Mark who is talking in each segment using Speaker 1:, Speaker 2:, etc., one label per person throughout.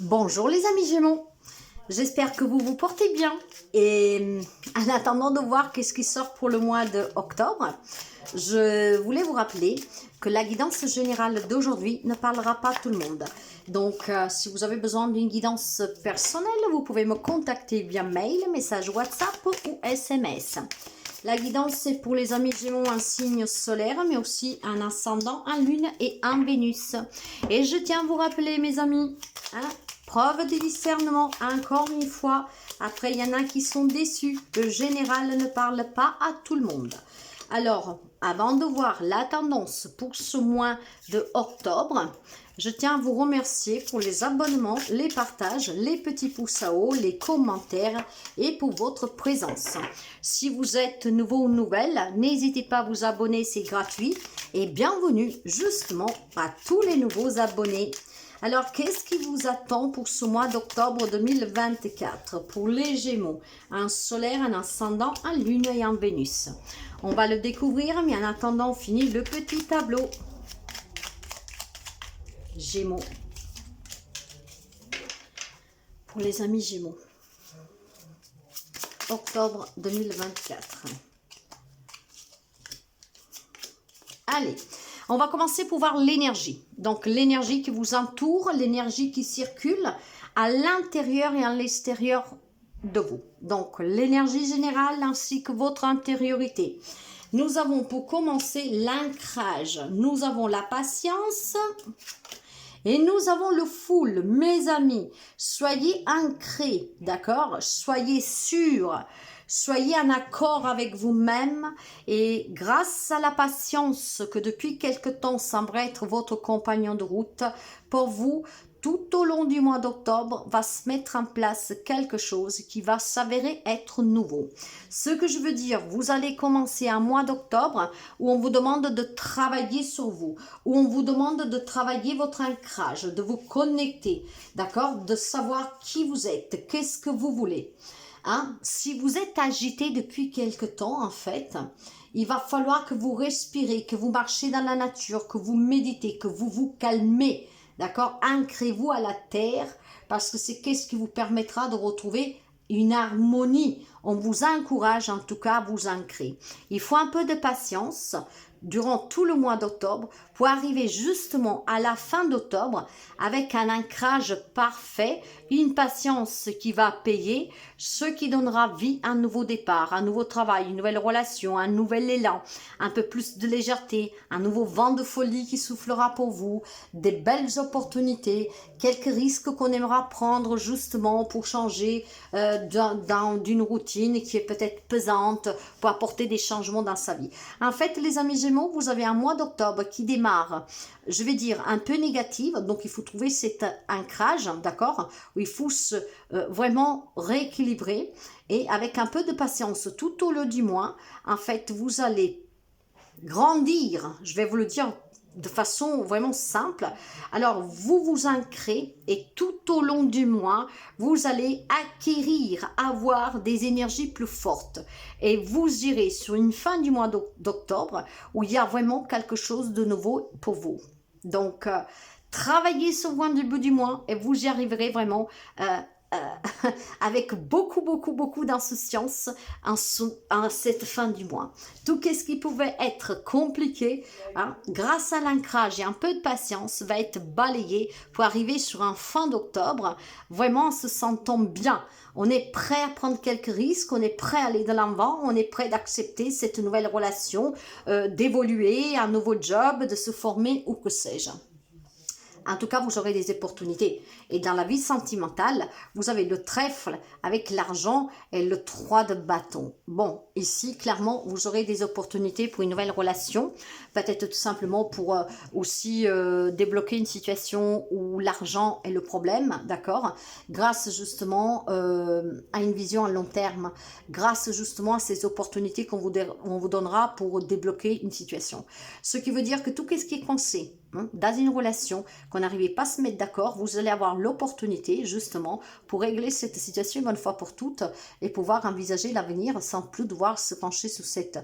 Speaker 1: Bonjour les amis Gémeaux, j'espère que vous vous portez bien et en attendant de voir qu'est-ce qui sort pour le mois d'octobre, je voulais vous rappeler que la guidance générale d'aujourd'hui ne parlera pas à tout le monde. Donc si vous avez besoin d'une guidance personnelle, vous pouvez me contacter via mail, message WhatsApp ou SMS. La guidance, c'est pour les amis Gémeaux un signe solaire, mais aussi un ascendant, un lune et un Vénus. Et je tiens à vous rappeler, mes amis, preuve de discernement, encore une fois. Après, il y en a qui sont déçus. Le général ne parle pas à tout le monde. Alors, avant de voir la tendance pour ce mois de octobre, je tiens à vous remercier pour les abonnements, les partages, les petits pouces à haut, les commentaires et pour votre présence. Si vous êtes nouveau ou nouvelle, n'hésitez pas à vous abonner, c'est gratuit. Et bienvenue justement à tous les nouveaux abonnés. Alors, qu'est-ce qui vous attend pour ce mois d'octobre 2024? Pour les Gémeaux, un solaire, un ascendant, un lune et un Vénus. On va le découvrir, mais en attendant, on finit le petit tableau. Gémeaux. Pour les amis Gémeaux. Octobre 2024. Allez, on va commencer pour voir l'énergie. Donc, l'énergie qui vous entoure, l'énergie qui circule à l'intérieur et à l'extérieur de vous. Donc, l'énergie générale ainsi que votre intériorité. Nous avons pour commencer l'ancrage. Nous avons la patience et nous avons le full. Mes amis, soyez ancrés, d'accord? Soyez sûrs. Soyez en accord avec vous-même et grâce à la patience que depuis quelque temps semble être votre compagnon de route, pour vous, tout au long du mois d'octobre, va se mettre en place quelque chose qui va s'avérer être nouveau. Ce que je veux dire, vous allez commencer un mois d'octobre où on vous demande de travailler sur vous, où on vous demande de travailler votre ancrage, de vous connecter, d'accord, de savoir qui vous êtes, qu'est-ce que vous voulez. Si vous êtes agité depuis quelque temps, en fait, il va falloir que vous respirez, que vous marchez dans la nature, que vous méditez, que vous vous calmez, d'accord? Ancrez-vous à la terre parce que c'est qu'est-ce qui vous permettra de retrouver une harmonie. On vous encourage en tout cas à vous ancrer. Il faut un peu de patience durant tout le mois d'octobre pour arriver justement à la fin d'octobre avec un ancrage parfait, une patience qui va payer, ce qui donnera vie à un nouveau départ, un nouveau travail, une nouvelle relation, un nouvel élan, un peu plus de légèreté, un nouveau vent de folie qui soufflera pour vous, des belles opportunités, quelques risques qu'on aimera prendre justement pour changer d'une routine qui est peut-être pesante, pour apporter des changements dans sa vie. En fait, les amis Gémeaux, vous avez un mois d'octobre qui démarre, je vais dire, un peu négatif, donc il faut trouver cet ancrage, d'accord, où il faut se vraiment rééquilibrer et avec un peu de patience tout au long du mois, en fait, vous allez grandir, je vais vous le dire de façon vraiment simple. Alors, vous vous ancrez et tout au long du mois, vous allez acquérir, avoir des énergies plus fortes. Et vous irez sur une fin du mois d'octobre où il y a vraiment quelque chose de nouveau pour vous. Donc, travaillez sur vous en début du mois et vous y arriverez vraiment avec beaucoup d'insouciance en cette fin du mois. Tout ce qui pouvait être compliqué, grâce à l'ancrage et un peu de patience, va être balayé pour arriver sur un fin d'octobre, vraiment en se sentant bien. On est prêt à prendre quelques risques, on est prêt à aller de l'avant, on est prêt d'accepter cette nouvelle relation, d'évoluer, un nouveau job, de se former ou que sais-je. En tout cas, vous aurez des opportunités. Et dans la vie sentimentale, vous avez le trèfle avec l'argent et le 3 de bâton. Bon, ici, clairement, vous aurez des opportunités pour une nouvelle relation. Peut-être tout simplement pour aussi débloquer une situation où l'argent est le problème, d'accord? Grâce justement à une vision à long terme. Grâce justement à ces opportunités qu'on vous donnera pour débloquer une situation. Ce qui veut dire que tout ce qui est coincé, dans une relation, qu'on n'arrivait pas à se mettre d'accord, vous allez avoir l'opportunité justement pour régler cette situation une bonne fois pour toutes et pouvoir envisager l'avenir sans plus devoir se pencher sous cette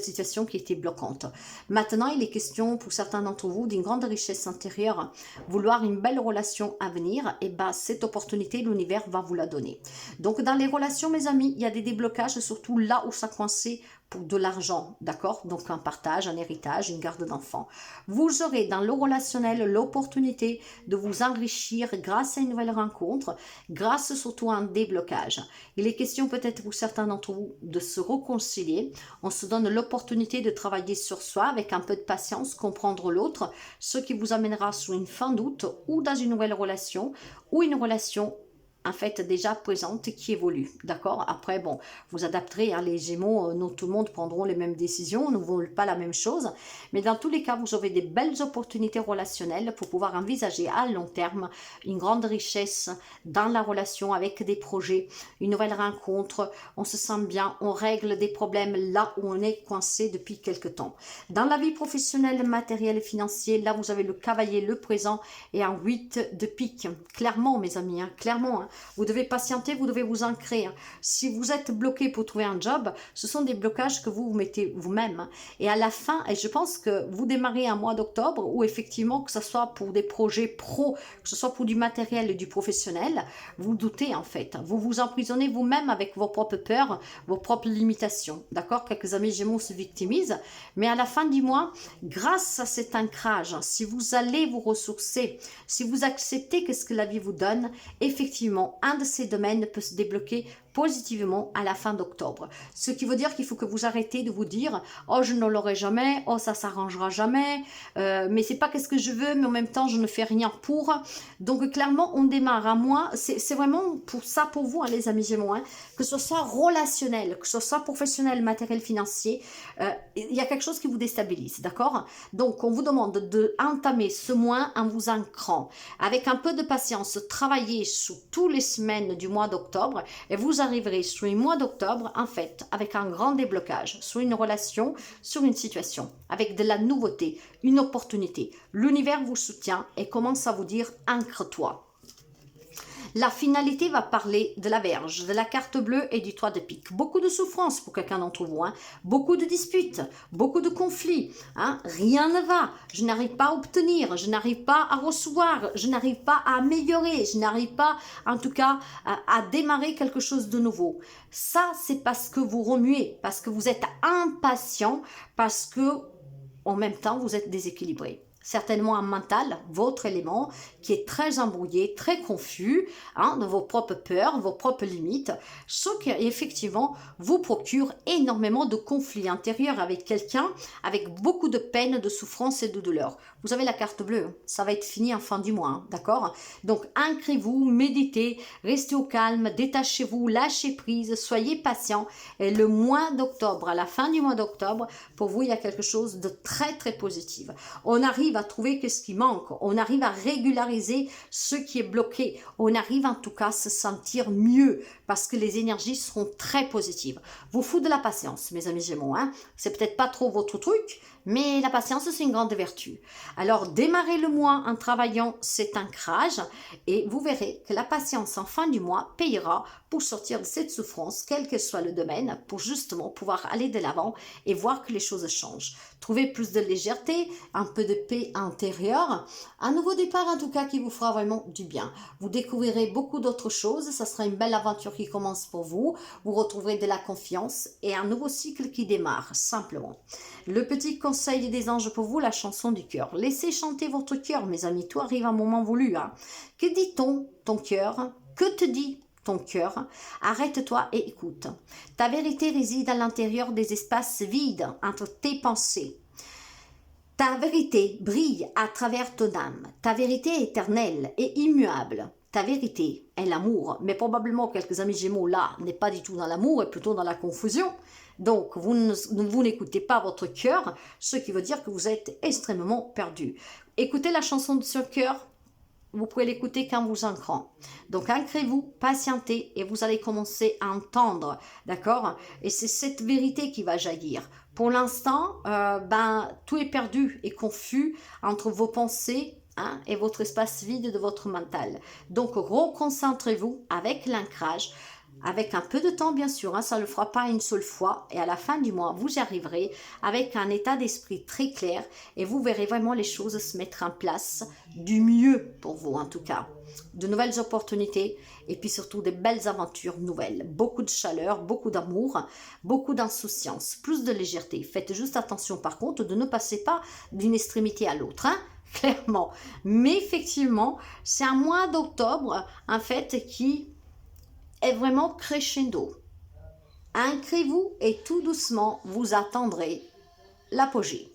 Speaker 1: situation qui était bloquante. Maintenant, il est question pour certains d'entre vous d'une grande richesse intérieure, vouloir une belle relation à venir, et cette opportunité, l'univers va vous la donner. Donc dans les relations, mes amis, il y a des déblocages, surtout là où ça coincait pour de l'argent, d'accord? Donc un partage, un héritage, une garde d'enfants. Vous aurez dans le relationnel l'opportunité de vous enrichir grâce à une nouvelle rencontre, grâce surtout à un déblocage. Il est question peut-être pour certains d'entre vous de se réconcilier. On se donne l'opportunité de travailler sur soi avec un peu de patience, comprendre l'autre, ce qui vous amènera sur une fin d'août ou dans une nouvelle relation ou une relation en fait déjà présente qui évolue, d'accord? Après, bon, vous adapterez, hein, les Gémeaux, non tout le monde prendront les mêmes décisions, ne veulent pas la même chose, mais dans tous les cas, vous aurez des belles opportunités relationnelles pour pouvoir envisager à long terme une grande richesse dans la relation avec des projets, une nouvelle rencontre, on se sent bien, on règle des problèmes là où on est coincé depuis quelque temps. Dans la vie professionnelle, matérielle et financière, là vous avez le cavalier, le présent et un 8 de pique. Clairement, mes amis, hein, clairement, hein. Vous devez patienter, vous devez vous ancrer. Si vous êtes bloqué pour trouver un job, ce sont des blocages que vous mettez vous-même. Et à la fin, et je pense que vous démarrez un mois d'octobre où effectivement, que ce soit pour des projets pro, que ce soit pour du matériel et du professionnel, vous doutez en fait. Vous vous emprisonnez vous-même avec vos propres peurs, vos propres limitations. D'accord? Quelques amis Gémeaux se victimisent. Mais à la fin du mois, grâce à cet ancrage, si vous allez vous ressourcer, si vous acceptez qu'est-ce que la vie vous donne, effectivement, un de ces domaines peut se débloquer positivement à la fin d'octobre. Ce qui veut dire qu'il faut que vous arrêtez de vous dire « Oh, je ne l'aurai jamais, oh, ça s'arrangera jamais, mais c'est pas qu'est-ce que je veux, mais en même temps, je ne fais rien pour. » Donc, clairement, on démarre à moi. C'est vraiment pour ça, pour vous, hein, les amis Gémeaux, hein, que ce soit relationnel, que ce soit professionnel, matériel, financier, il y a quelque chose qui vous déstabilise, d'accord? Donc, on vous demande d'entamer ce mois en vous ancrant. Avec un peu de patience, travaillez sous tous les semaines du mois d'octobre et vous arriverez sur le mois d'octobre, en fait, avec un grand déblocage, sur une relation, sur une situation, avec de la nouveauté, une opportunité. L'univers vous soutient et commence à vous dire « ancre-toi ». La finalité va parler de la Vierge, de la carte bleue et du 3 de pique. Beaucoup de souffrance pour quelqu'un d'entre vous, hein. Beaucoup de disputes, beaucoup de conflits. Hein. Rien ne va, je n'arrive pas à obtenir, je n'arrive pas à recevoir, je n'arrive pas à améliorer, je n'arrive pas en tout cas à démarrer quelque chose de nouveau. Ça, c'est parce que vous remuez, parce que vous êtes impatient, parce que en même temps, vous êtes déséquilibré. Certainement un mental, votre élément, qui est très embrouillé, très confus, hein, de vos propres peurs, vos propres limites, ce qui effectivement vous procure énormément de conflits intérieurs avec quelqu'un, avec beaucoup de peine, de souffrance et de douleur. Vous avez la carte bleue, ça va être fini en fin du mois, hein, d'accord? Donc ancrez-vous, méditez, restez au calme, détachez-vous, lâchez prise, soyez patient. Et le mois d'octobre, à la fin du mois d'octobre, pour vous, il y a quelque chose de très très positif. On arrive à trouver ce qui manque, on arrive à régulariser ce qui est bloqué, on arrive en tout cas à se sentir mieux parce que les énergies seront très positives. Vous faut de la patience, mes amis Gémeaux, hein? C'est peut-être pas trop votre truc, mais la patience, c'est une grande vertu. Alors, démarrez le mois en travaillant cet ancrage et vous verrez que la patience en fin du mois payera pour sortir de cette souffrance, quel que soit le domaine, pour justement pouvoir aller de l'avant et voir que les choses changent. Trouvez plus de légèreté, un peu de paix intérieure, un nouveau départ en tout cas qui vous fera vraiment du bien. Vous découvrirez beaucoup d'autres choses, ça sera une belle aventure qui commence pour vous, vous retrouverez de la confiance et un nouveau cycle qui démarre, simplement. Le petit conseil des anges pour vous, la chanson du cœur. Laissez chanter votre cœur, mes amis, tout arrive à un moment voulu. Hein. Que dit-on, ton cœur? Que te dit ton cœur? Arrête-toi et écoute. Ta vérité réside à l'intérieur des espaces vides entre tes pensées. Ta vérité brille à travers ton âme. Ta vérité est éternelle et immuable. Ta vérité est l'amour. Mais probablement quelques amis Gémeaux là n'est pas du tout dans l'amour et plutôt dans la confusion. Donc, vous n'écoutez pas votre cœur, ce qui veut dire que vous êtes extrêmement perdu. Écoutez la chanson de ce cœur. Vous pouvez l'écouter quand vous ancrez. Donc, ancrez-vous, patientez et vous allez commencer à entendre, d'accord? Et c'est cette vérité qui va jaillir. Pour l'instant, tout est perdu et confus entre vos pensées, hein, et votre espace vide de votre mental. Donc, reconcentrez-vous avec l'ancrage, avec un peu de temps bien sûr, hein, ça ne le fera pas une seule fois, et à la fin du mois, vous y arriverez avec un état d'esprit très clair, et vous verrez vraiment les choses se mettre en place du mieux pour vous en tout cas. De nouvelles opportunités, et puis surtout des belles aventures nouvelles. Beaucoup de chaleur, beaucoup d'amour, beaucoup d'insouciance, plus de légèreté. Faites juste attention par contre de ne passer pas d'une extrémité à l'autre, hein, clairement. Mais effectivement, c'est un mois d'octobre, en fait, qui est vraiment crescendo. Ancrez-vous et tout doucement, vous attendrez l'apogée.